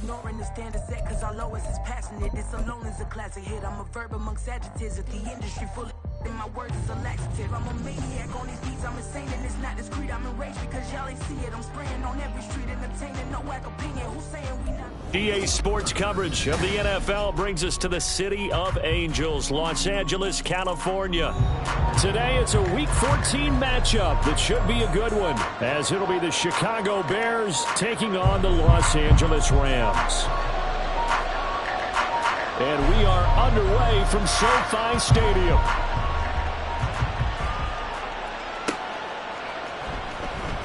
ignoring the standard set, cause our lowest is passionate. This alone is a classic hit. I'm a verb amongst adjectives. If the industry full of and my words is a laxative. I'm a maniac on these beats, I'm insane and it's not discreet. I'm enraged because y'all ain't see it. I'm spraying on every street, entertaining, no whack opinion. Who's saying we not? EA Sports coverage of the NFL brings us to the City of Angels, Los Angeles, California. Today it's a Week 14 matchup that should be a good one, as it'll be the Chicago Bears taking on the Los Angeles Rams. And we are underway from SoFi Stadium.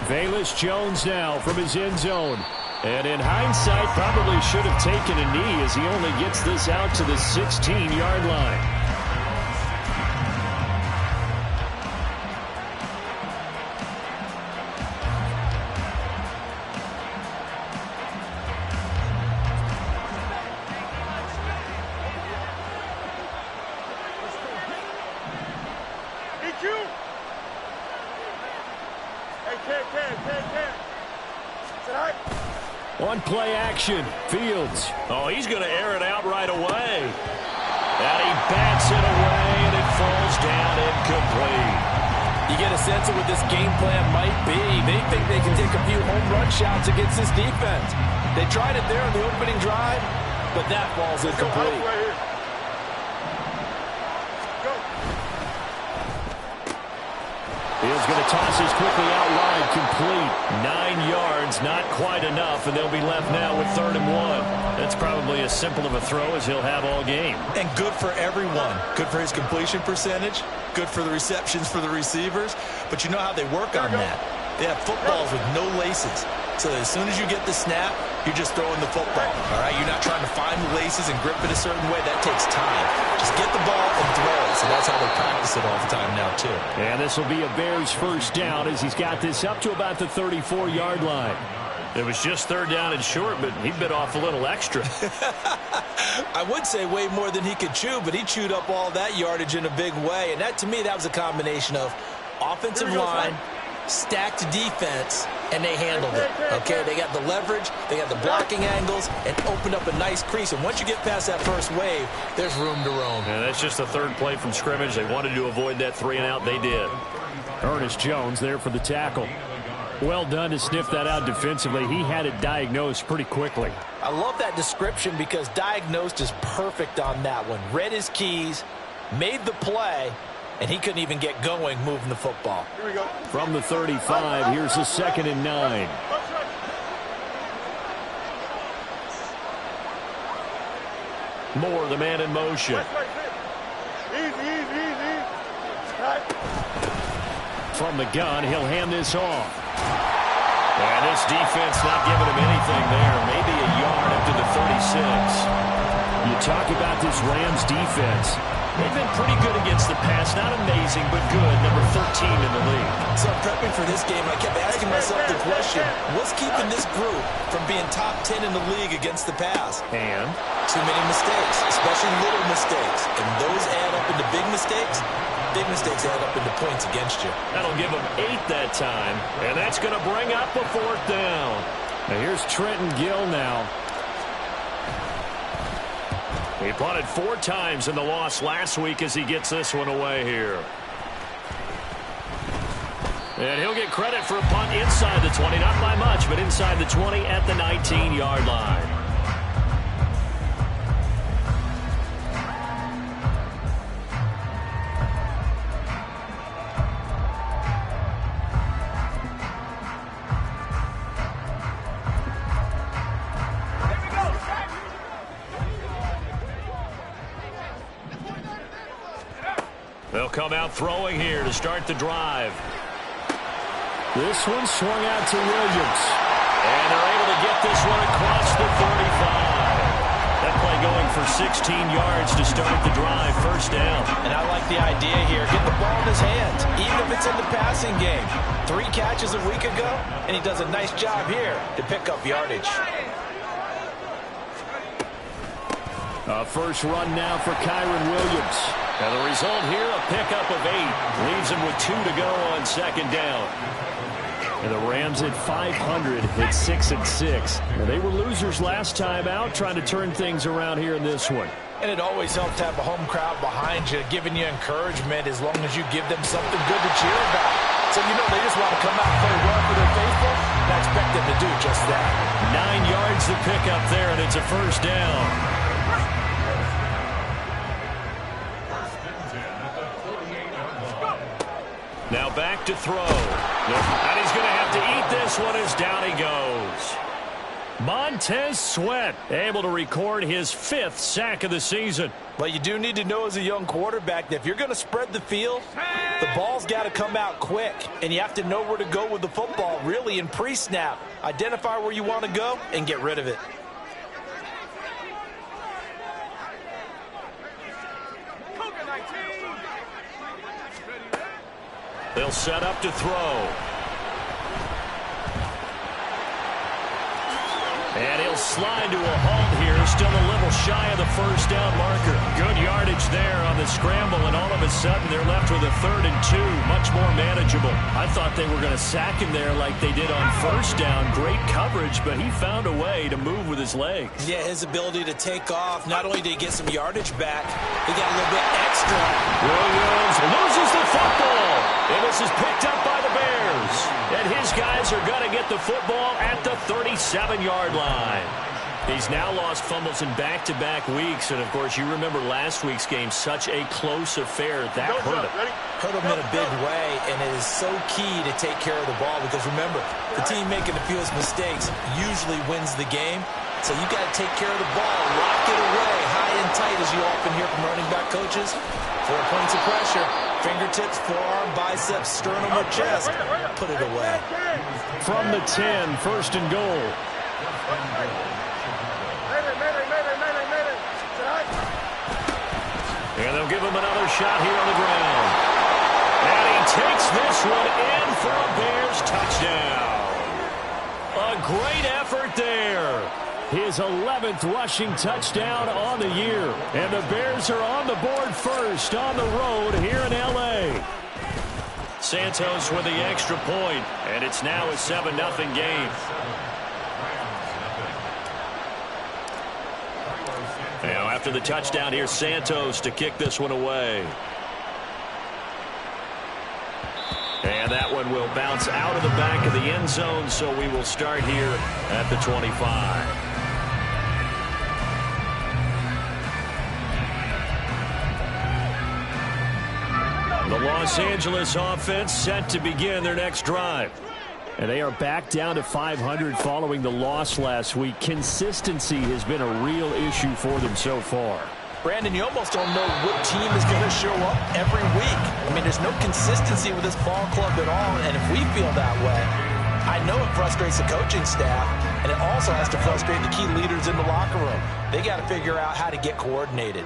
Velus Jones now from his end zone. And in hindsight, probably should have taken a knee as he only gets this out to the 16-yard line. On play action, Fields. Oh, he's going to air it out right away. And he bats it away, and it falls down incomplete. You get a sense of what this game plan might be. They think they can take a few home run shots against this defense. They tried it there on the opening drive, but that falls incomplete. Fields going to toss this quickly out wide, complete. 9 yards, not quite enough, and they'll be left now with 3rd and 1. That's probably as simple of a throw as he'll have all game. And good for everyone. Good for his completion percentage. Good for the receptions for the receivers. But you know how they work on that. They have footballs with no laces. So as soon as you get the snap, you're just throwing the football. All right, you're not trying to find the laces and grip it a certain way. That takes time. Just get the ball and throw it. So that's how they practice it all the time now, too. And this will be a Bears first down as he's got this up to about the 34-yard line. It was just 3rd down and short, but he bit off a little extra. I would say way more than he could chew, but he chewed up all that yardage in a big way. And that, to me, that was a combination of offensive line, stacked defense, and they handled it. Okay, they got the leverage, they got the blocking angles, and opened up a nice crease. And once you get past that first wave, there's room to roam. And that's just the 3rd play from scrimmage. They wanted to avoid that 3-and-out. They did. Ernest Jones there for the tackle. Well done to sniff that out defensively. He had it diagnosed pretty quickly. I love that description because diagnosed is perfect on that one. Read his keys, made the play, and he couldn't even get going moving the football. Here we go. From the 35, here's a 2nd and 9. Moore, the man in motion. Easy. Right. From the gun, he'll hand this off. And this defense not giving him anything there. Maybe a yard up to the 36. You talk about this Rams defense. They've been pretty good against the pass. Not amazing, but good. Number 13 in the league. So prepping for this game, I kept asking myself the question, what's keeping this group from being top 10 in the league against the pass? And? Too many mistakes, especially little mistakes. And those add up into big mistakes. Big mistakes add up into points against you. That'll give them 8 that time. And that's going to bring up a 4th down. Now here's Trenton Gill now. He punted 4 times in the loss last week as he gets this one away here. And he'll get credit for a punt inside the 20. Not by much, but inside the 20 at the 19-yard line. They'll come out throwing here to start the drive. This one swung out to Williams. And they're able to get this one across the 35. That play going for 16 yards to start the drive. 1st down. And I like the idea here. Get the ball in his hands, even if it's in the passing game. 3 catches a week ago, and he does a nice job here to pick up yardage. A first run now for Kyron Williams. And the result here, a pickup of 8. Leaves him with 2 to go on 2nd down. And the Rams at 500 at 6-6. Now, they were losers last time out, trying to turn things around here in this one. And it always helps to have a home crowd behind you, giving you encouragement as long as you give them something good to cheer about. So you know they just want to come out and play well for their faithful, and I expect them to do just that. 9 yards to pick up there, and it's a first down. Now back to throw. And he's going to have to eat this one as down he goes. Montez Sweat able to record his 5th sack of the season. But you do need to know as a young quarterback that if you're going to spread the field, the ball's got to come out quick. And you have to know where to go with the football, really, in pre-snap. Identify where you want to go and get rid of it. They'll set up to throw. And he'll slide to a halt here, still a little shy of the first down marker. Good yardage there on the scramble, and all of a sudden they're left with a 3rd and 2, much more manageable. I thought they were going to sack him there like they did on first down. Great coverage, but he found a way to move with his legs. Yeah, his ability to take off, not only did he get some yardage back, he got a little bit extra. Williams loses the football, and this is picked up by the Bears. And his guys are going to get the football at the 37-yard line. He's now lost fumbles in back-to-back weeks, and of course you remember last week's game, such a close affair. That hurt him. Hurt him in a big way, and it is so key to take care of the ball because remember, the team making the fewest mistakes usually wins the game. So you got to take care of the ball, lock it away, high and tight, as you often hear from running back coaches. 4 points of pressure, fingertips, forearm, biceps, sternum, or chest. Put it away. From the 10, 1st and goal. And they'll give him another shot here on the ground. And he takes this one in for a Bears touchdown. A great effort there. His 11th rushing touchdown on the year. And the Bears are on the board first on the road here in L.A. Santos with the extra point, and it's now a 7-0 game. Now after the touchdown, here's Santos to kick this one away. And that one will bounce out of the back of the end zone, so we will start here at the 25. The Los Angeles offense set to begin their next drive. And they are back down to 500 following the loss last week. Consistency has been a real issue for them so far. Brandon, you almost don't know what team is going to show up every week. I mean, there's no consistency with this ball club at all, and if we feel that way, I know it frustrates the coaching staff, and it also has to frustrate the key leaders in the locker room. They got to figure out how to get coordinated.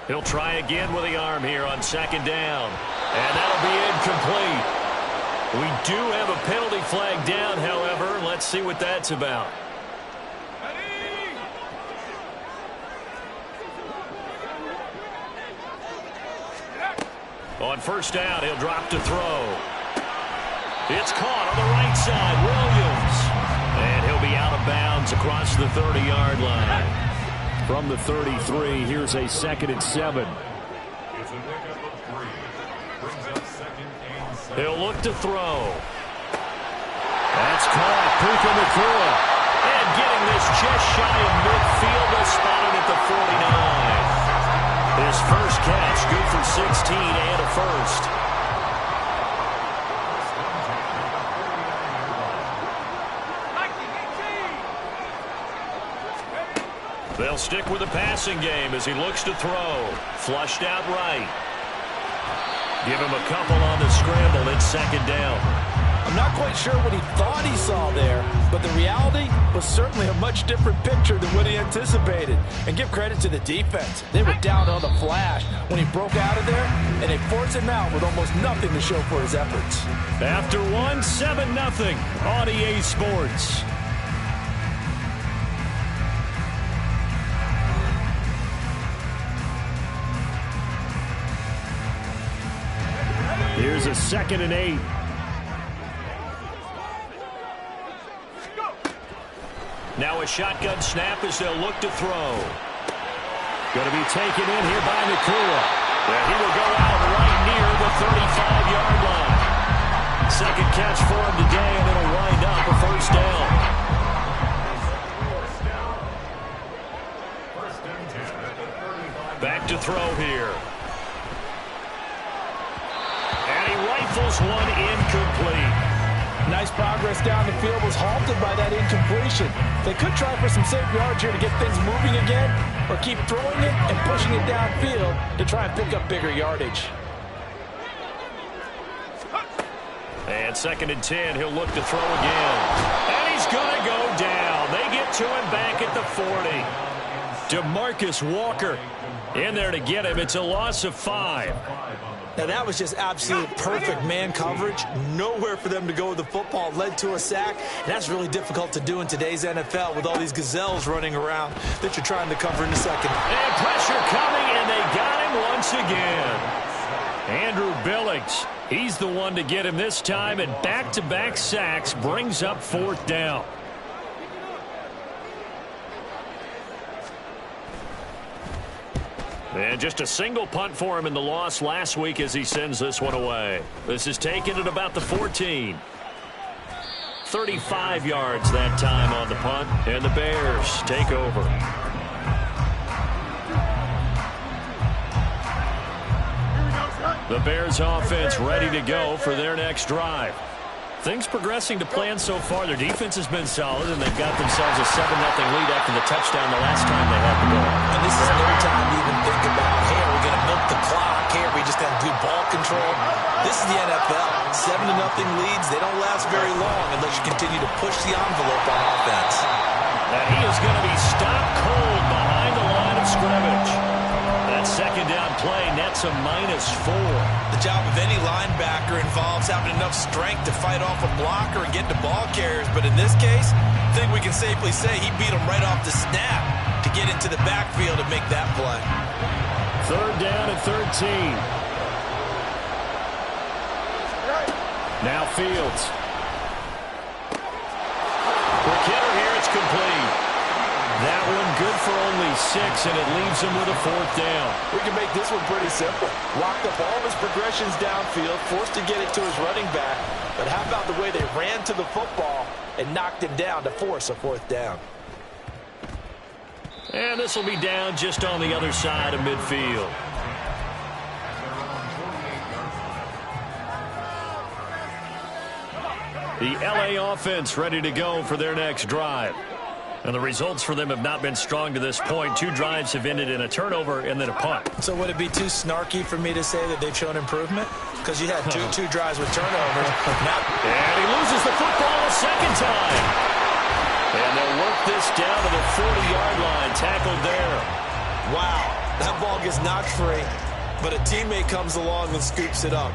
He'll try again with the arm here on 2nd down, and that'll be incomplete. We do have a penalty flag down, however. Let's see what that's about. On 1st down, he'll drop to throw. It's caught on the right side, Williams. And he'll be out of bounds across the 30-yard line. From the 33, here's a 2nd and 7. He'll look to throw. That's caught. Puka Nacua. And getting this just shy of midfield. They'll spot it at the 49. His first catch, good for 16 and a first. They'll stick with the passing game as he looks to throw. Flushed out right. Give him a couple on the scramble. It's 2nd down. I'm not quite sure what he thought he saw there, but the reality was certainly a much different picture than what he anticipated. And give credit to the defense. They were down on the flash when he broke out of there, and they forced him out with almost nothing to show for his efforts. After 7-0 on EA Sports. Here's a 2nd and 8. Now a shotgun snap as they'll look to throw. Going to be taken in here by Nakua. And he will go out right near the 35-yard line. Second catch for him today, and it'll wind up a first down. Back to throw here. And he rifles one incomplete. Nice progress down the field, was halted by that incompletion. They could try for some safe yards here to get things moving again, or keep throwing it and pushing it downfield to try and pick up bigger yardage. And 2nd and 10, he'll look to throw again. And he's going to go down. They get to him back at the 40. DeMarcus Walker in there to get him. It's a loss of 5. Now, that was just absolute perfect man coverage. Nowhere for them to go with the football. Led to a sack. And that's really difficult to do in today's NFL with all these gazelles running around that you're trying to cover in the second. And pressure coming, and they got him once again. Andrew Billings, he's the one to get him this time, and back-to-back sacks brings up 4th down. And just a single punt for him in the loss last week as he sends this one away. This is taken at about the 14. 35 yards that time on the punt, and the Bears take over. The Bears offense ready to go for their next drive. Things progressing to plan so far. Their defense has been solid, and they've got themselves a 7-0 lead after the touchdown the last time they had the ball. And this is no time to even think about, hey, are we going to milk the clock? Hey, are we just going to do ball control? This is the NFL. 7-0 leads, they don't last very long unless you continue to push the envelope on offense. And he is going to be stopped cold behind the line of scrimmage. That 2nd down play nets a -4. The job of any linebacker involves having enough strength to fight off a blocker and get to ball carriers. But in this case, I think we can safely say he beat him right off the snap to get into the backfield and make that play. 3rd down and 13. Now Fields. Quick hitter here, it's complete. That one good for only 6, and it leaves him with a 4th down. We can make this one pretty simple. Locked up all of his progressions downfield, forced to get it to his running back. But how about the way they ran to the football and knocked him down to force a 4th down? And this will be down just on the other side of midfield. The LA offense ready to go for their next drive. And the results for them have not been strong to this point. 2 drives have ended in a turnover and then a punt. So would it be too snarky for me to say that they've shown improvement? Because you had two drives with turnovers. And he loses the football a 2nd time. And they'll work this down to the 40-yard line. Tackled there. Wow, that ball gets knocked free, but a teammate comes along and scoops it up.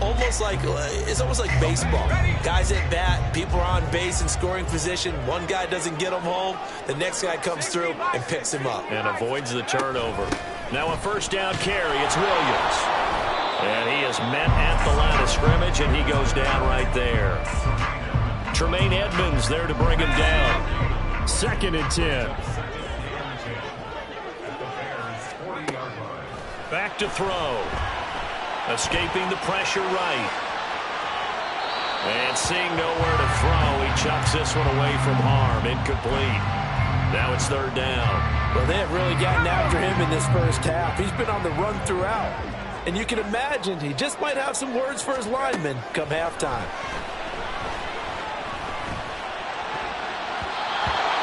It's almost like baseball. Guys at bat, people are on base in scoring position. One guy doesn't get him home. The next guy comes through and picks him up. And avoids the turnover. Now a 1st down carry. It's Williams. And he is met at the line of scrimmage, and he goes down right there. Tremaine Edmonds there to bring him down. 2nd and 10. Back to throw. Escaping the pressure right. And seeing nowhere to throw, he chucks this one away from harm. Incomplete. Now it's 3rd down. Well, they have really gotten after him in this first half. He's been on the run throughout. And you can imagine he just might have some words for his linemen come halftime.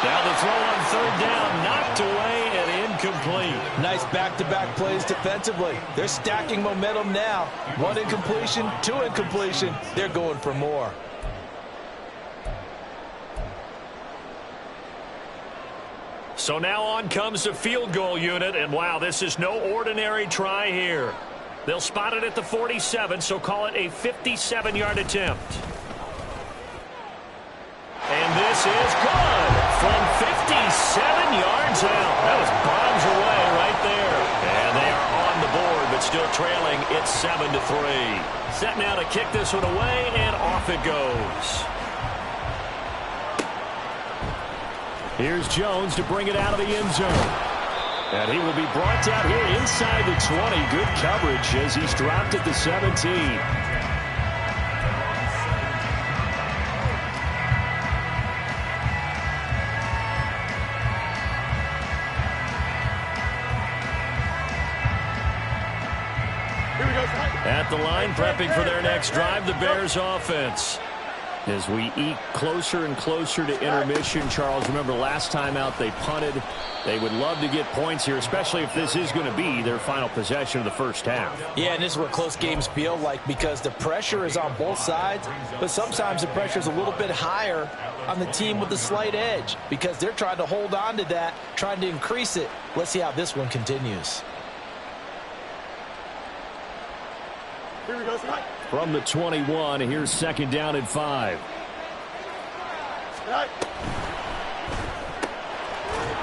Now the throw on 3rd down, knocked away and incomplete. Nice back-to-back plays defensively. They're stacking momentum now. 1 incompletion, 2 incompletion. They're going for more. So now on comes the field goal unit, and wow, this is no ordinary try here. They'll spot it at the 47, so call it a 57-yard attempt. And this is good from 57 yards out. That was bombs away right there. And they are on the board, but still trailing. It's 7-3. Set now to kick this one away, and off it goes. Here's Jones to bring it out of the end zone. And he will be brought down here inside the 20. Good coverage as he's dropped at the 17. At the line, prepping for their next drive, the Bears offense. As we eke closer and closer to intermission, Charles, remember last time out they punted. They would love to get points here, especially if this is going to be their final possession of the first half. Yeah, and this is what close games feel like because the pressure is on both sides, but sometimes the pressure is a little bit higher on the team with the slight edge because they're trying to hold on to that, trying to increase it. Let's see how this one continues. Here we go, Scott. From the 21, here's second down and 5.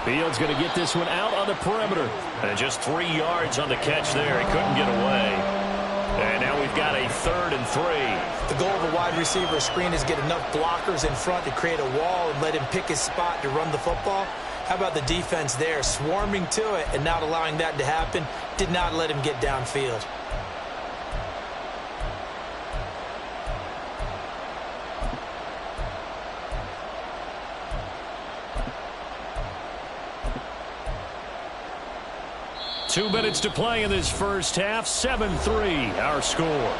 Fields going to get this one out on the perimeter. And just 3 yards on the catch there. He couldn't get away. And now we've got a 3rd and 3. The goal of a wide receiver screen is get enough blockers in front to create a wall and let him pick his spot to run the football. How about the defense there, swarming to it and not allowing that to happen? Did not let him get downfield. Two minutes to play in this first half. 7-3, our score. Here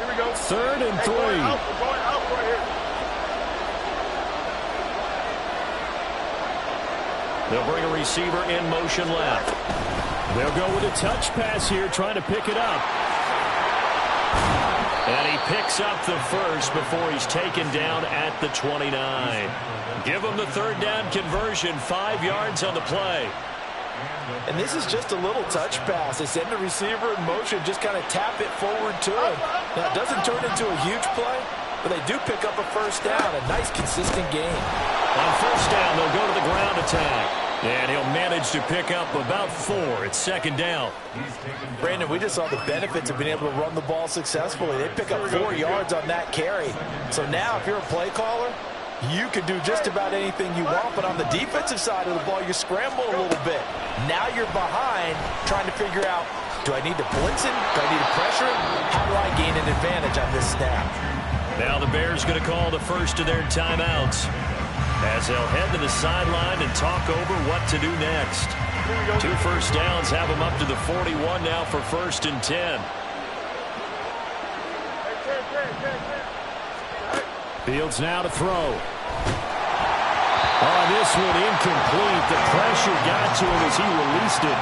we go. 3rd and 3. We're going out right here. They'll bring a receiver in motion left. They'll go with a touch pass here, trying to pick it up. And he picks up the first before he's taken down at the 29. Give him the 3rd down conversion, 5 yards on the play. And this is just a little touch pass. They send the receiver in motion, just kind of tap it forward to him. Now, it doesn't turn into a huge play, but they do pick up a first down. A nice, consistent game. On first down, they'll go to the ground attack. And he'll manage to pick up about 4. It's 2nd down. Brandon, we just saw the benefits of being able to run the ball successfully. They pick up 4 yards on that carry. So now if you're a play caller, you can do just about anything you want. But on the defensive side of the ball, you scramble a little bit. Now you're behind trying to figure out, do I need to blitz him? Do I need to pressure him? How do I gain an advantage on this snap? Now the Bears going to call the first of their timeouts, as they'll head to the sideline and talk over what to do next. 2 first downs have them up to the 41 now for 1st and 10. Fields now to throw. Oh, this one incomplete. The pressure got to him as he released it.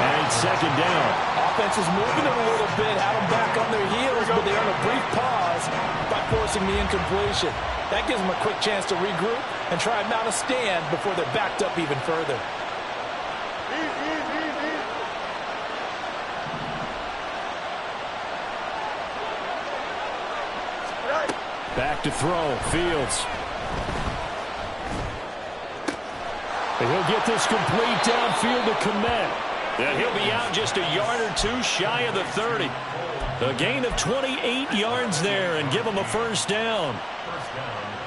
And it's 2nd down. Offense is moving it a little bit, had them back on their heels, but they're on a brief pause by forcing the incompletion. That gives them a quick chance to regroup and try and mount a stand before they're backed up even further. Back to throw. Fields. And he'll get this complete downfield to Kmet. And he'll be out just a yard or 2 shy of the 30. A gain of 28 yards there and give him a first down.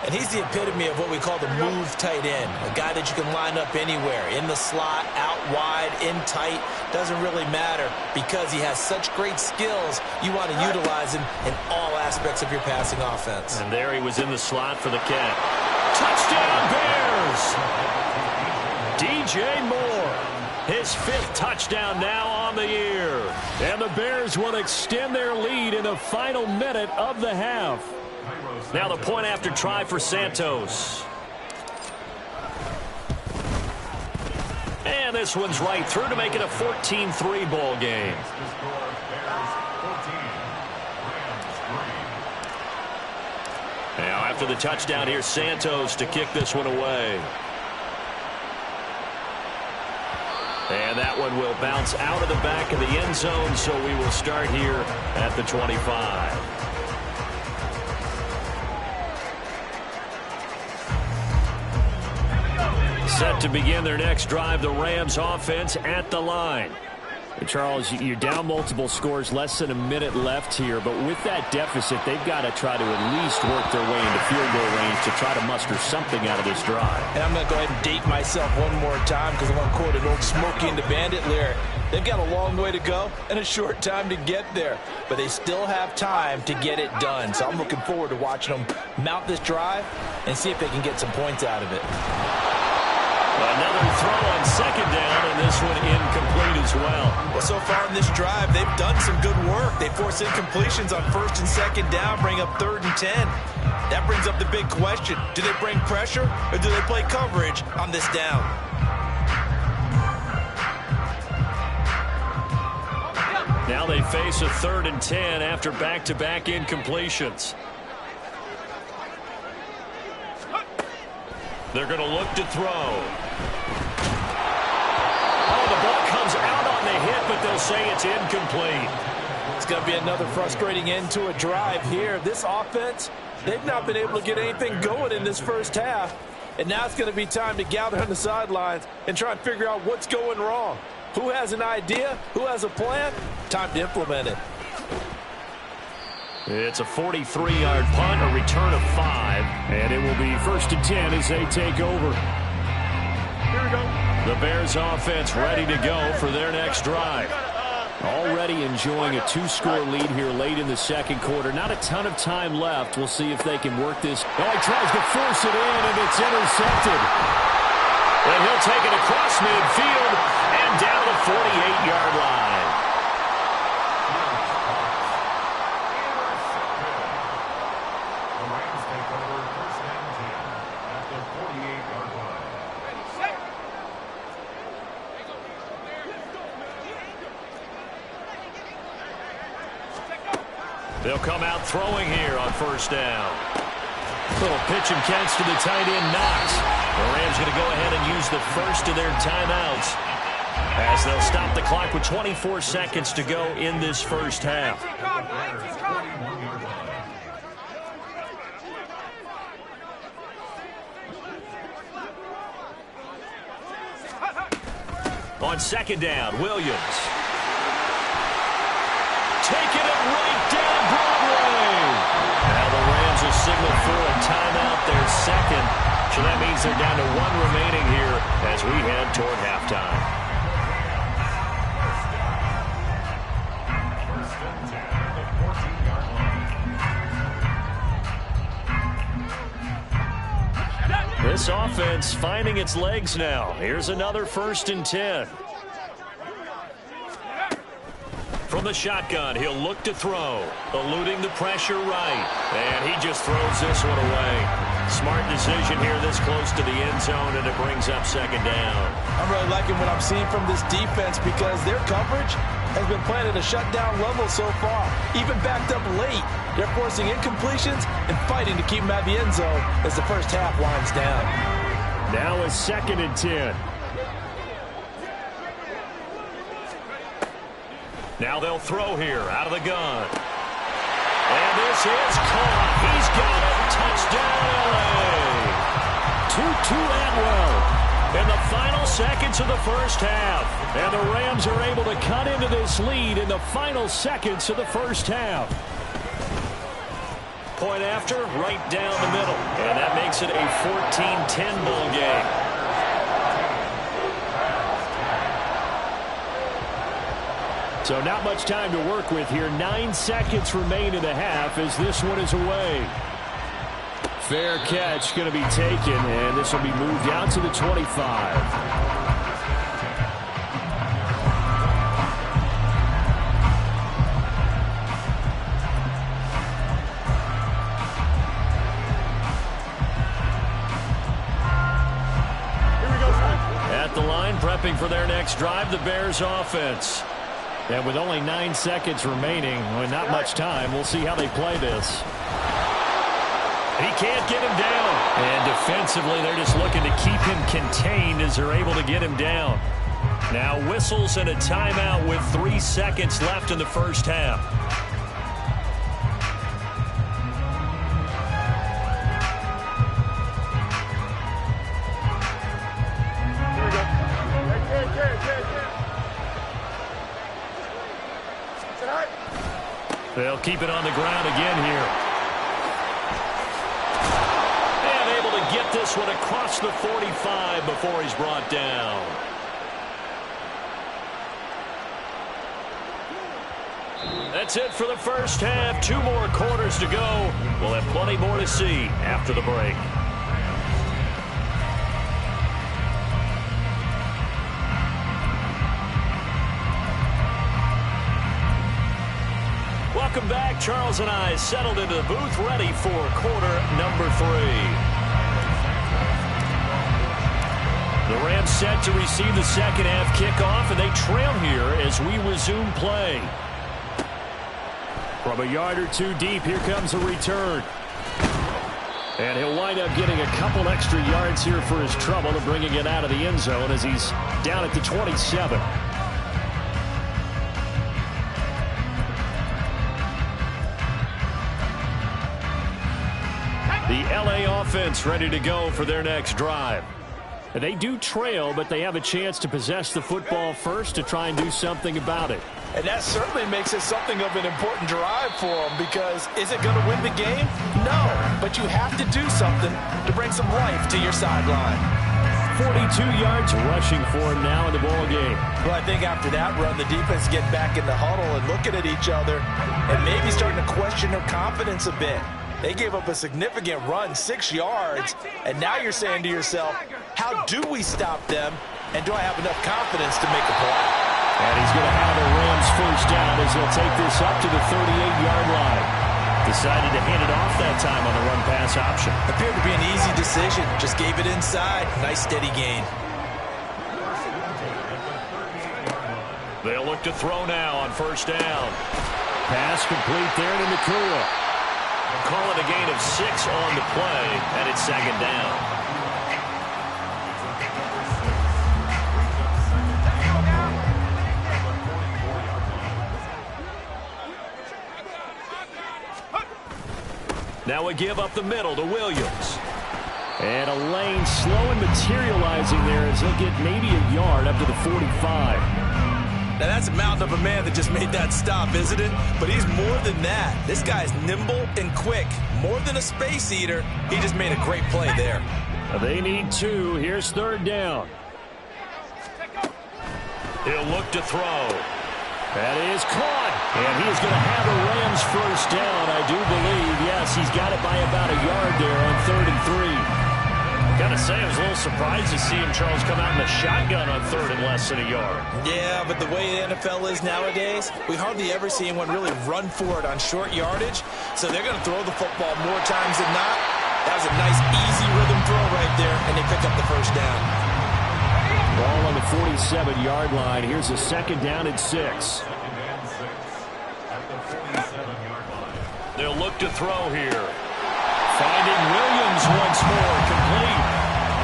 And he's the epitome of what we call the move tight end, a guy that you can line up anywhere, in the slot, out wide, in tight, doesn't really matter because he has such great skills. You want to utilize him in all aspects of your passing offense. And there he was in the slot for the catch. Touchdown Bears! DJ Moore, his 5th touchdown now on the year. And the Bears will extend their lead in the final minute of the half. Now the point after try for Santos. And this one's right through to make it a 14-3 ball game. Now after the touchdown, here's Santos to kick this one away. And that one will bounce out of the back of the end zone, so we will start here at the 25. Set to begin their next drive, the Rams offense at the line. Charles, you're down multiple scores, less than a minute left here, but with that deficit, they've got to try to at least work their way into field goal range to try to muster something out of this drive. And I'm going to go ahead and date myself one more time because I'm going to quote an old Smokey and the Bandit lyric. They've got a long way to go and a short time to get there, but they still have time to get it done. So I'm looking forward to watching them mount this drive and see if they can get some points out of it. Another throw on second down, and this one incomplete as well. Well, so far in this drive, they've done some good work. They force incompletions on first and second down, bring up 3rd and 10. That brings up the big question. Do they bring pressure, or do they play coverage on this down? Now they face a 3rd and 10 after back-to-back incompletions. They're going to look to throw. Oh, the ball comes out on the hit, but they'll say it's incomplete. It's going to be another frustrating end to a drive here. This offense, they've not been able to get anything going in this first half. And now it's going to be time to gather on the sidelines and try and figure out what's going wrong. Who has an idea? Who has a plan? Time to implement it. It's a 43-yard punt, a return of 5, and it will be 1st and 10 as they take over. Here we go. The Bears offense ready to go for their next drive. Already enjoying a 2-score lead here late in the second quarter. Not a ton of time left. We'll see if they can work this. Oh, he tries to force it in, and it's intercepted. And he'll take it across midfield and down the 48-yard line. They'll come out throwing here on 1st down. Little pitch and catch to the tight end, Knox. The Rams going to go ahead and use the first of their timeouts as they'll stop the clock with 24 seconds to go in this first half. On 2nd down, Williams. Taking it right down Broadway. Now the Rams will signal for a timeout, their second. So that means they're down to 1 remaining here as we head toward halftime. This offense finding its legs now. Here's another 1st and 10. From the shotgun, he'll look to throw. Eluding the pressure right. And he just throws this one away. Smart decision here this close to the end zone, and it brings up 2nd down. I'm really liking what I'm seeing from this defense because their coverage has been playing at a shutdown level so far. Even backed up late, they're forcing incompletions and fighting to keep them at the end zone as the first half winds down. Now a 2nd and 10. Now they'll throw here out of the gun. And this is caught. He's got it. Touchdown, LA. 2-2 Atwell in the final seconds of the first half. And the Rams are able to cut into this lead in the final seconds of the first half. Point after, right down the middle. And that makes it a 14-10 ball game. So not much time to work with here. 9 seconds remain in the half as this one is away. Fair catch going to be taken, and this will be moved out to the 25. At the line, prepping for their next drive, the Bears offense. And with only 9 seconds remaining, well, not much time, we'll see how they play this. He can't get him down. And defensively, they're just looking to keep him contained as they're able to get him down. Now whistles and a timeout with 3 seconds left in the first half. They'll keep it on the ground again here. And able to get this one across the 45 before he's brought down. That's it for the first half. 2 more quarters to go. We'll have plenty more to see after the break. Welcome back. Charles and I settled into the booth, ready for quarter number 3. The Rams set to receive the second half kickoff, and they trail here as we resume play. From a yard or 2 deep, here comes a return. And he'll wind up getting a couple extra yards here for his trouble and bringing it out of the end zone as he's down at the 27. The LA offense ready to go for their next drive. They do trail, but they have a chance to possess the football first to try and do something about it. And that certainly makes it something of an important drive for them, because is it going to win the game? No, but you have to do something to bring some life to your sideline. 42 yards rushing for him now in the ball game. Well, I think after that run, the defense get back in the huddle and looking at each other and maybe starting to question their confidence a bit. They gave up a significant run, 6 yards, and now you're saying to yourself, how do we stop them, and do I have enough confidence to make a play? And he's going to have a Rams first down as he'll take this up to the 38-yard line. Decided to hand it off that time on the run-pass option. Appeared to be an easy decision. Just gave it inside. Nice steady gain. They'll look to throw now on first down. Pass complete there to Nakua. Call it a gain of 6 on the play, and it's second down. Now we give up the middle to Williams. And a lane slow and materializing there as he'll get maybe a yard up to the 45. Now that's a mountain of a man that just made that stop, isn't it? But he's more than that. This guy's nimble and quick. More than a space eater. He just made a great play there. They need 2. Here's third down. He'll look to throw. That is caught. And he is going to have a Rams first down, I do believe. Yes, he's got it by about a yard there on 3rd and 3. Got to say, I was a little surprised to see him, Charles, come out in the shotgun on 3rd and less than a yard. Yeah, but the way the NFL is nowadays, we hardly ever see anyone really run for it on short yardage. So they're going to throw the football more times than not. That was a nice, easy rhythm throw right there, and they pick up the first down. Ball on the 47-yard line. Here's a second down and 6. They'll look to throw here. Finding Williams once more, complete.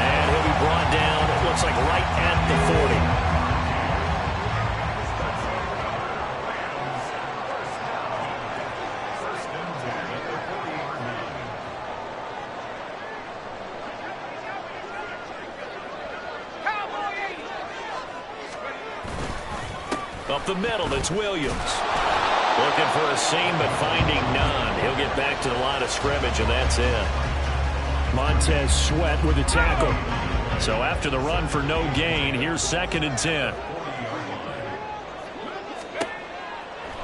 And he'll be brought down, it looks like right at the 40. Up the middle, it's Williams. Looking for a seam, but finding none. He'll get back to the line of scrimmage, and that's it. Montez Sweat with a tackle. So after the run for no gain, here's 2nd and 10.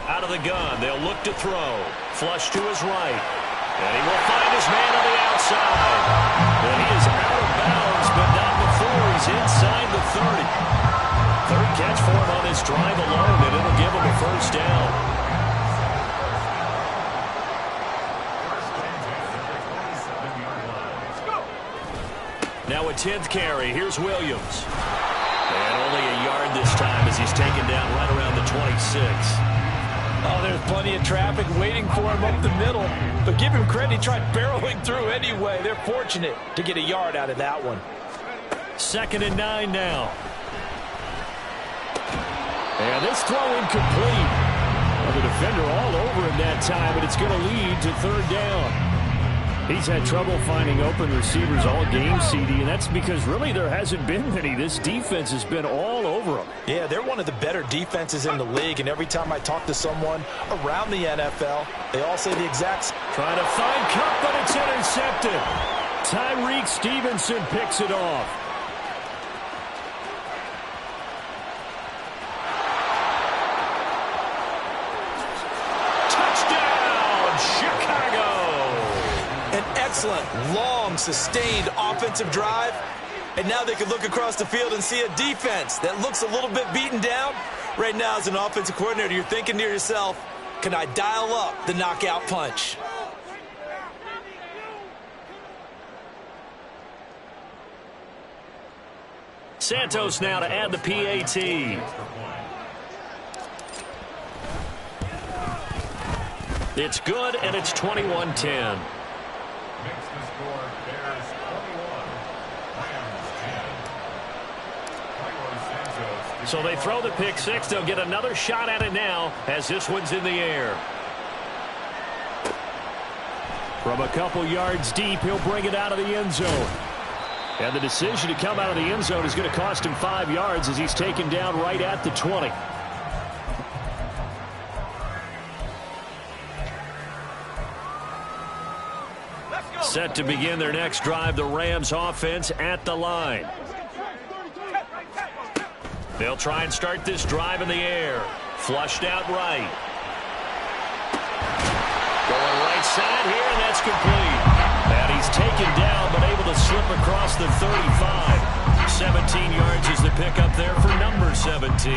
Out of the gun, they'll look to throw. Flush to his right. And he will find his man on the outside. And he is out of bounds, but not before he's inside the 30. 3rd catch for him on this drive alone, and it'll give him a first down. Now a 10th carry. Here's Williams. And only a yard this time as he's taken down right around the 26. Oh, there's plenty of traffic waiting for him up the middle. But give him credit, he tried barreling through anyway. They're fortunate to get a yard out of that one. 2nd and 9 now. And this throw incomplete. Well, the defender all over him that time, but it's going to lead to 3rd down. He's had trouble finding open receivers all game, CD, and that's because really there hasn't been many. This defense has been all over him. Yeah, they're one of the better defenses in the league, and every time I talk to someone around the NFL, they all say the exact same. Trying to find Cup, but it's intercepted. Tyreek Stevenson picks it off. Touchdown, Chicago! An excellent, long, sustained offensive drive. And now they can look across the field and see a defense that looks a little bit beaten down. Right now, as an offensive coordinator, you're thinking to yourself, can I dial up the knockout punch? Santos now to add the PAT. It's good, and it's 21-10. So they throw the pick six. They'll get another shot at it now as this one's in the air. From a couple yards deep, he'll bring it out of the end zone. And the decision to come out of the end zone is going to cost him 5 yards as he's taken down right at the 20. Set to begin their next drive, the Rams offense at the line. They'll try and start this drive in the air. Flushed out right. Going right side here, and that's complete. And he's taken down, but able to slip across the 35. 17 yards is the pickup there for number 17.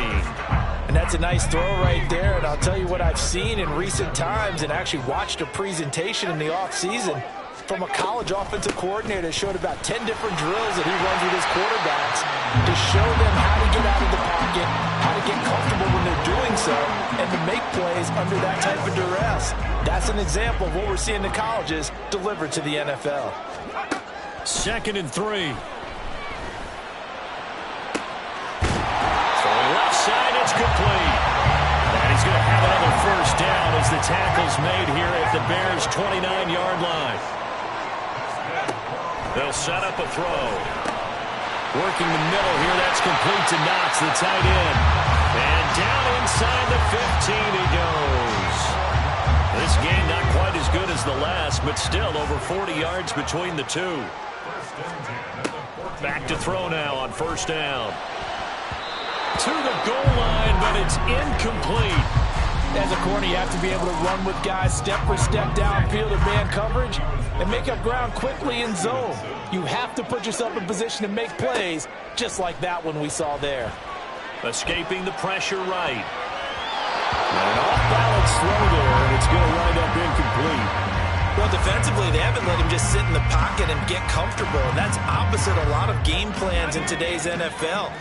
And that's a nice throw right there. And I'll tell you what I've seen in recent times and actually watched a presentation in the offseason from a college offensive coordinator that showed about 10 different drills that he runs with his quarterbacks to show them how to get out of the pocket, how to get comfortable when they're doing so, and to make plays under that type of duress. That's an example of what we're seeing in colleges delivered to the NFL. 2nd and 3. Throwing left side, it's complete. And he's going to have another first down as the tackle's made here at the Bears' 29-yard line. They'll set up a throw. Working the middle here, that's complete to Knox, the tight end. And down inside the 15 he goes. This game not quite as good as the last, but still over 40 yards between the two. Back to throw now on first down. To the goal line, but it's incomplete. As a corner, you have to be able to run with guys step for step downfield in man coverage and make up ground quickly in zone. You have to put yourself in position to make plays, just like that one we saw there. Escaping the pressure right. An off-balance throw there, and it's going to wind up incomplete. Well, defensively, they haven't let him just sit in the pocket and get comfortable. And that's opposite a lot of game plans in today's NFL.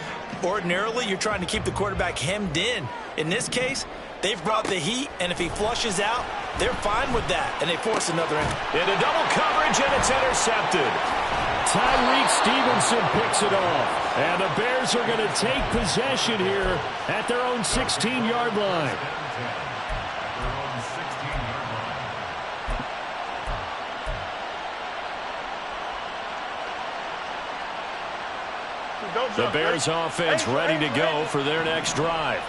Ordinarily, you're trying to keep the quarterback hemmed in. In this case, they've brought the heat, and if he flushes out, they're fine with that, and they force another in. Into double coverage, and it's intercepted. Tyreek Stevenson picks it off. And the Bears are going to take possession here at their own 16-yard line. The Bears offense ready to go for their next drive.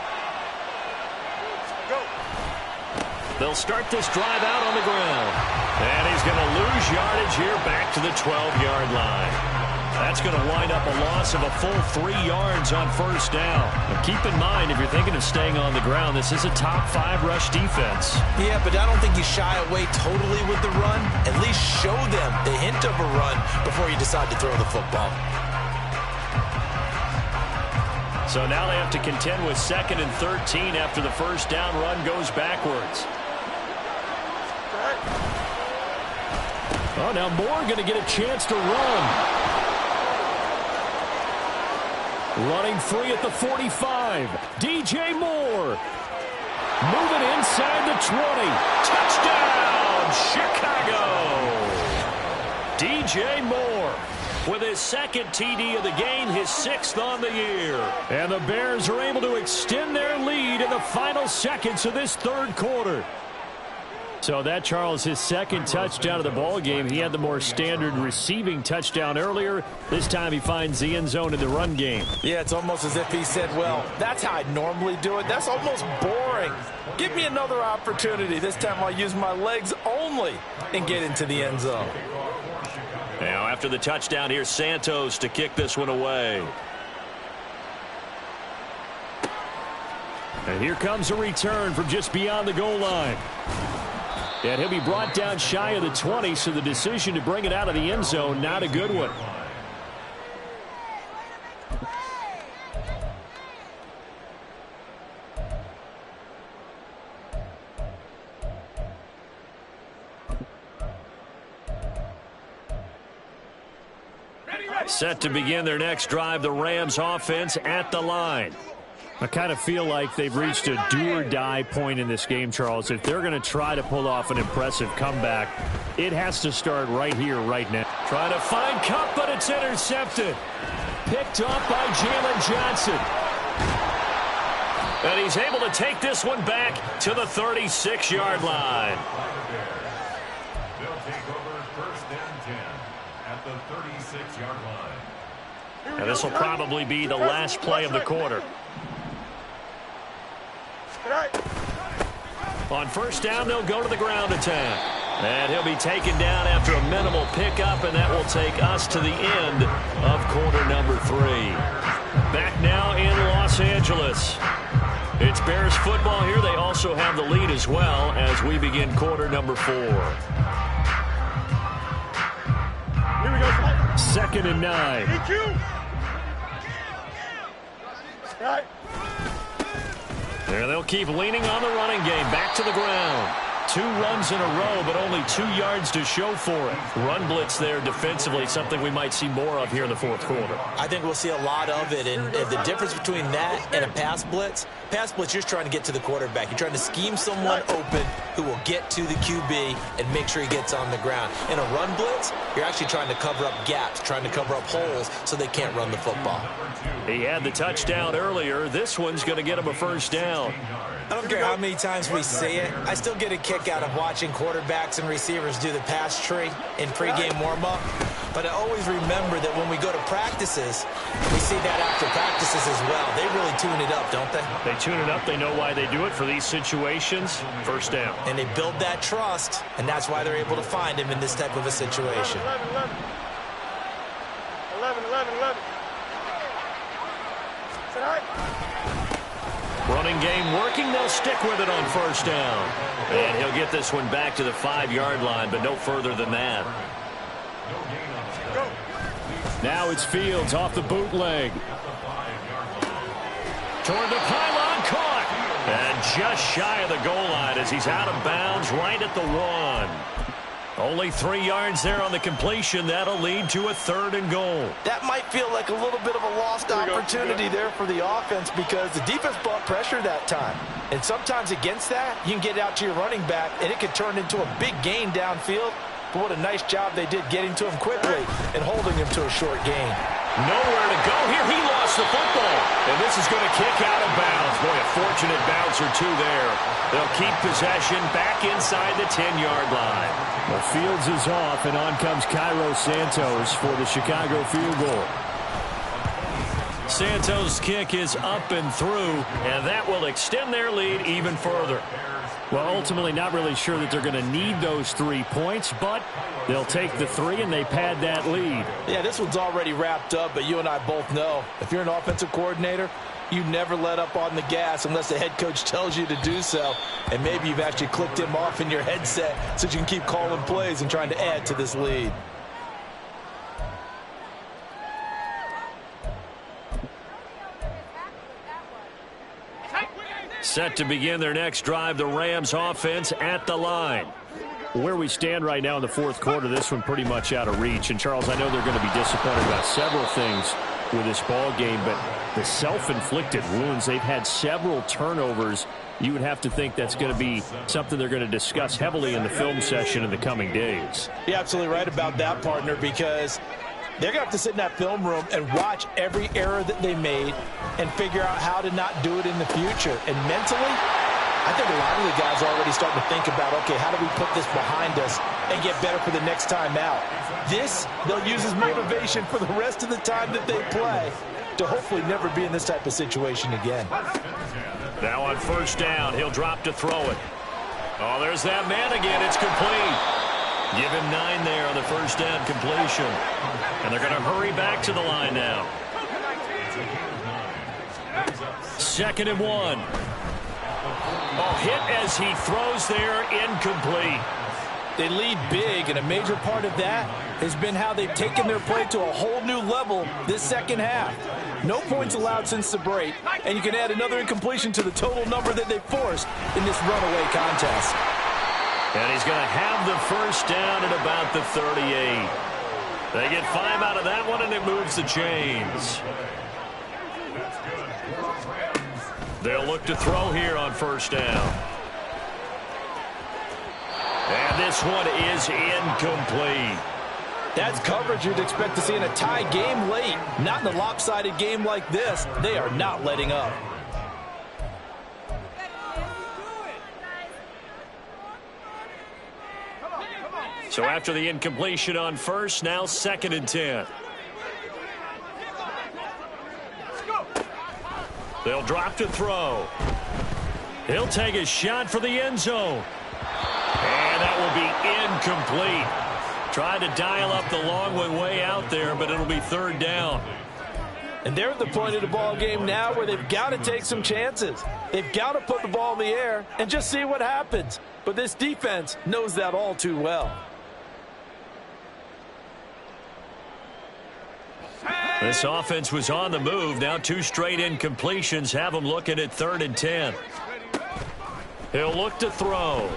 They'll start this drive out on the ground. And he's going to lose yardage here back to the 12-yard line. That's going to wind up a loss of a full 3 yards on first down. Now keep in mind, if you're thinking of staying on the ground, this is a top 5 rush defense. Yeah, but I don't think you shy away totally with the run. At least show them the hint of a run before you decide to throw the football. So now they have to contend with 2nd and 13 after the first down run goes backwards. Oh, now Moore going to get a chance to run. Running free at the 45. DJ Moore. Moving inside the 20. Touchdown, Chicago! DJ Moore with his 2nd TD of the game, his 6th on the year. And the Bears are able to extend their lead in the final seconds of this 3rd quarter. So that, Charles, his second touchdown of the ball game. He had the more standard receiving touchdown earlier. This time he finds the end zone in the run game. Yeah, it's almost as if he said, well, that's how I'd normally do it. That's almost boring. Give me another opportunity. This time I'll use my legs only and get into the end zone. Now after the touchdown, here's Santos to kick this one away. And here comes a return from just beyond the goal line. And he'll be brought down shy of the 20, so the decision to bring it out of the end zone, not a good one. Set to begin their next drive, the Rams offense at the line. I kind of feel like they've reached a do-or-die point in this game, Charles. If they're going to try to pull off an impressive comeback, it has to start right here, right now. Trying to find Kupp, but it's intercepted. Picked off by Jalen Johnson. And he's able to take this one back to the 36-yard line. They'll take over 1st and 10 at the 36-yard line. And this will probably be the last play of the quarter. On first down, they'll go to the ground attack. And he'll be taken down after a minimal pickup, and that will take us to the end of quarter number 3. Back now in Los Angeles. It's Bears football here. They also have the lead as well as we begin quarter number 4. Here we go. 2nd and 9. EQ. Right. There they'll keep leaning on the running game. Back to the ground. 2 runs in a row, but only 2 yards to show for it. Run blitz there defensively, something we might see more of here in the 4th quarter. I think we'll see a lot of it, and the difference between that and a pass blitz, you're just trying to get to the quarterback. You're trying to scheme someone open who will get to the QB and make sure he gets on the ground. In a run blitz, you're actually trying to cover up gaps, trying to cover up holes so they can't run the football. He had the touchdown earlier. This one's going to get him a first down. I don't care how many times we see it. I still get a kick out of watching quarterbacks and receivers do the pass tree in pregame warm-up. But I always remember that when we go to practices, we see that after practices as well. They really tune it up, don't they? They tune it up. They know why they do it for these situations. First down. And they build that trust, and that's why they're able to find him in this type of a situation. 11. Running game working. They'll stick with it on first down. And he'll get this one back to the 5-yard line, but no further than that. Now it's Fields off the bootleg. Toward the pylon, caught. And just shy of the goal line as he's out of bounds right at the 1. Only 3 yards there on the completion. That'll lead to a 3rd and goal. That might feel like a little bit of a lost opportunity there for the offense because the defense brought pressure that time. And sometimes against that, you can get out to your running back, and it could turn into a big gain downfield. But what a nice job they did getting to him quickly and holding him to a short gain. Nowhere to go here. He lost the football. And this is going to kick out of bounds. Boy, a fortunate bounce or 2 there. They'll keep possession back inside the 10-yard line. Well, Fields is off, and on comes Cairo Santos for the Chicago field goal. Santos' kick is up and through, and that will extend their lead even further. Well, ultimately not really sure that they're going to need those 3 points, but they'll take the 3 and they pad that lead. Yeah, this one's already wrapped up, but you and I both know if you're an offensive coordinator, you never let up on the gas unless the head coach tells you to do so. And maybe you've actually clicked him off in your headset so you can keep calling plays and trying to add to this lead. Set to begin their next drive, the Rams offense at the line. Where we stand right now in the 4th quarter, this one pretty much out of reach. And, Charles, I know they're going to be disappointed about several things with this ball game, but the self-inflicted wounds, they've had several turnovers. You would have to think that's going to be something they're going to discuss heavily in the film session in the coming days. You're absolutely right about that, partner, because they're going to have to sit in that film room and watch every error that they made and figure out how to not do it in the future. And mentally, I think a lot of the guys are already starting to think about, okay, how do we put this behind us and get better for the next time out? This, they'll use as motivation for the rest of the time that they play to hopefully never be in this type of situation again. Now on first down, he'll drop to throw it. Oh, there's that man again. It's complete. Give him 9 there on the first down completion. And they're going to hurry back to the line now. 2nd and 1. Oh, hit as he throws there, incomplete. They lead big, and a major part of that has been how they've taken their play to a whole new level this second half. No points allowed since the break, and you can add another incompletion to the total number that they forced in this runaway contest. And he's going to have the first down at about the 38. They get 5 out of that one, and it moves the chains. They'll look to throw here on first down. And this one is incomplete. That's coverage you'd expect to see in a tie game late. Not in a lopsided game like this. They are not letting up. So after the incompletion on first, now 2nd and 10. They'll drop to throw. He'll take a shot for the end zone. And that will be incomplete. Tried to dial up the long one way out there, but it'll be 3rd down. And they're at the point of the ball game now where they've got to take some chances. They've got to put the ball in the air and just see what happens. But this defense knows that all too well. This offense was on the move. Now 2 straight incompletions have them looking at 3rd and 10. He'll look to throw.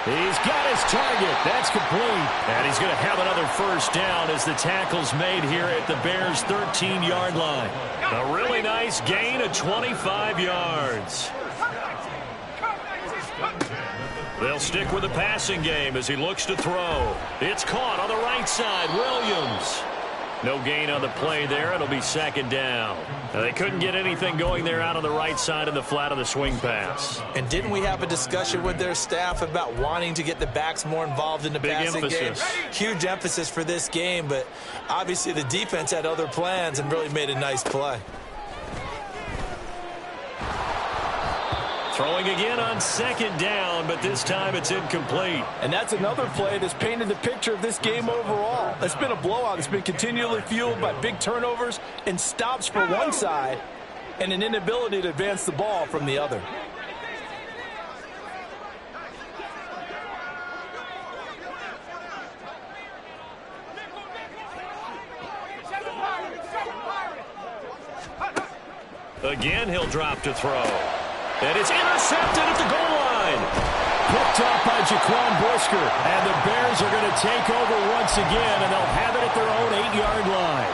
He's got his target. That's complete. And he's going to have another first down as the tackle's made here at the Bears' 13-yard line. A really nice gain of 25 yards. They'll stick with the passing game as he looks to throw. It's caught on the right side. Williams. No gain on the play there. It'll be 2nd down. Now, they couldn't get anything going there out on the right side in the flat of the swing pass. And didn't we have a discussion with their staff about wanting to get the backs more involved in the passing game? Huge emphasis for this game, but obviously the defense had other plans and really made a nice play. Throwing again on 2nd down, but this time it's incomplete. And that's another play that's painted the picture of this game overall. It's been a blowout. It's been continually fueled by big turnovers and stops for one side and an inability to advance the ball from the other. Again, he'll drop to throw. And it's intercepted at the goal line. Picked off by Jaquan Brisker. And the Bears are going to take over once again, and they'll have it at their own 8-yard line.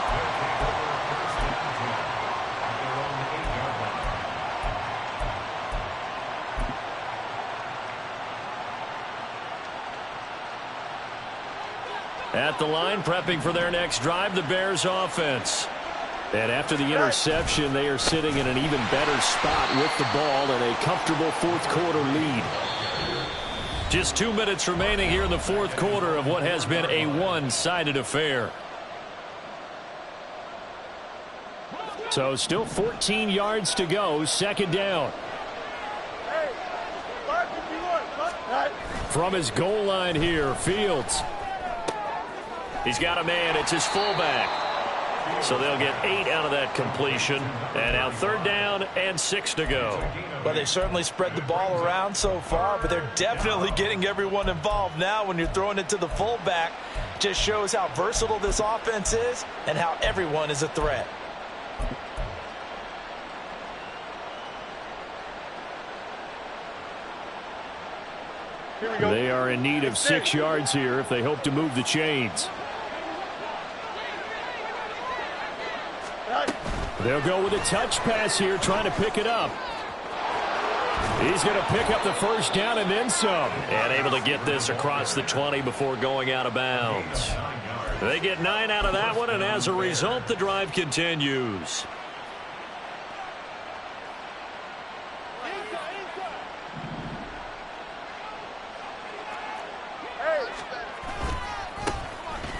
At the line, prepping for their next drive, the Bears offense. And after the interception, they are sitting in an even better spot with the ball and a comfortable 4th quarter lead. Just 2 minutes remaining here in the 4th quarter of what has been a one-sided affair. So still 14 yards to go, 2nd down. From his goal line here, Fields. He's got a man. It's his fullback. So they'll get 8 out of that completion. And now 3rd down and 6 to go. Well, they certainly spread the ball around so far, but they're definitely getting everyone involved now when you're throwing it to the fullback. Just shows how versatile this offense is and how everyone is a threat. They are in need of 6 yards here if they hope to move the chains. They'll go with a touch pass here, trying to pick it up. He's going to pick up the first down and then some. And able to get this across the 20 before going out of bounds. They get 9 out of that one, and as a result, the drive continues.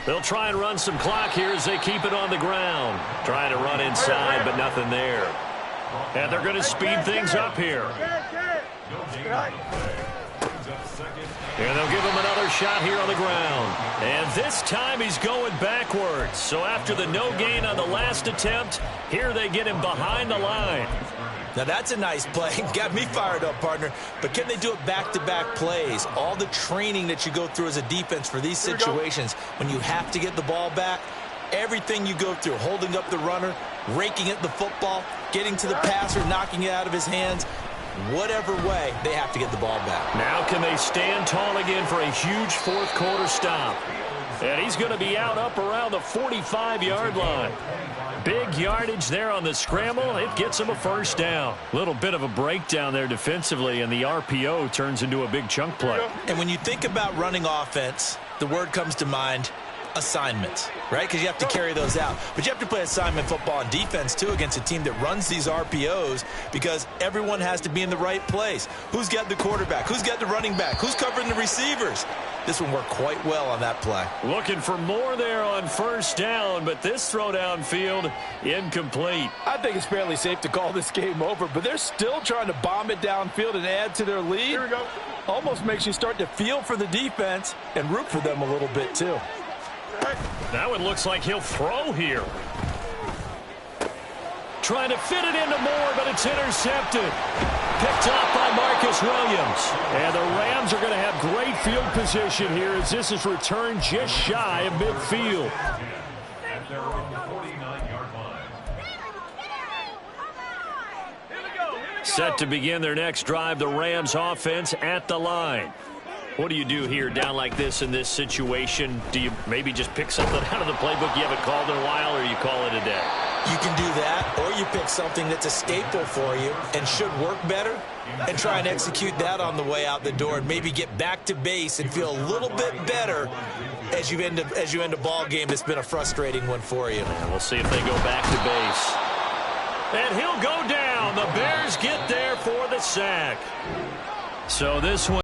They'll try and run some clock here as they keep it on the ground. Trying to run inside, but nothing there. And they're going to speed things up here. And they'll give him another shot here on the ground. And this time he's going backwards. So after the no gain on the last attempt, here they get him behind the line. Now that's a nice play. Got me fired up, partner. But can they do it back-to-back plays? All the training that you go through as a defense for these situations, when you have to get the ball back, everything you go through, holding up the runner, raking at the football, getting to the passer, knocking it out of his hands, whatever way, they have to get the ball back. Now can they stand tall again for a huge fourth quarter stop? And he's going to be out up around the 45-yard line. Big yardage there on the scramble. It gets him a first down. Little bit of a breakdown there defensively, and the RPO turns into a big chunk play. And when you think about running offense, the word comes to mind, assignments, right? Because you have to carry those out. But you have to play assignment football on defense, too, against a team that runs these RPOs because everyone has to be in the right place. Who's got the quarterback? Who's got the running back? Who's covering the receivers? This one worked quite well on that play. Looking for more there on first down, but this throw downfield incomplete. I think it's fairly safe to call this game over, but they're still trying to bomb it downfield and add to their lead. Here we go. Almost makes you start to feel for the defense and root for them a little bit, too. That one looks like he'll throw here. Trying to fit it into Moore, but it's intercepted. Picked off by Marcus Williams. And the Rams are going to have great field position here as this is returned just shy of midfield. At their own 49-yard line. Set to begin their next drive, the Rams offense at the line. What do you do here down like this in this situation? Do you maybe just pick something out of the playbook you haven't called in a while, or you call it a day? You can do that, or you pick something that's a staple for you and should work better and try and execute that on the way out the door and maybe get back to base and feel a little bit better as you end a ball game that's been a frustrating one for you. And we'll see if they go back to base. And he'll go down. The Bears get there for the sack. So this one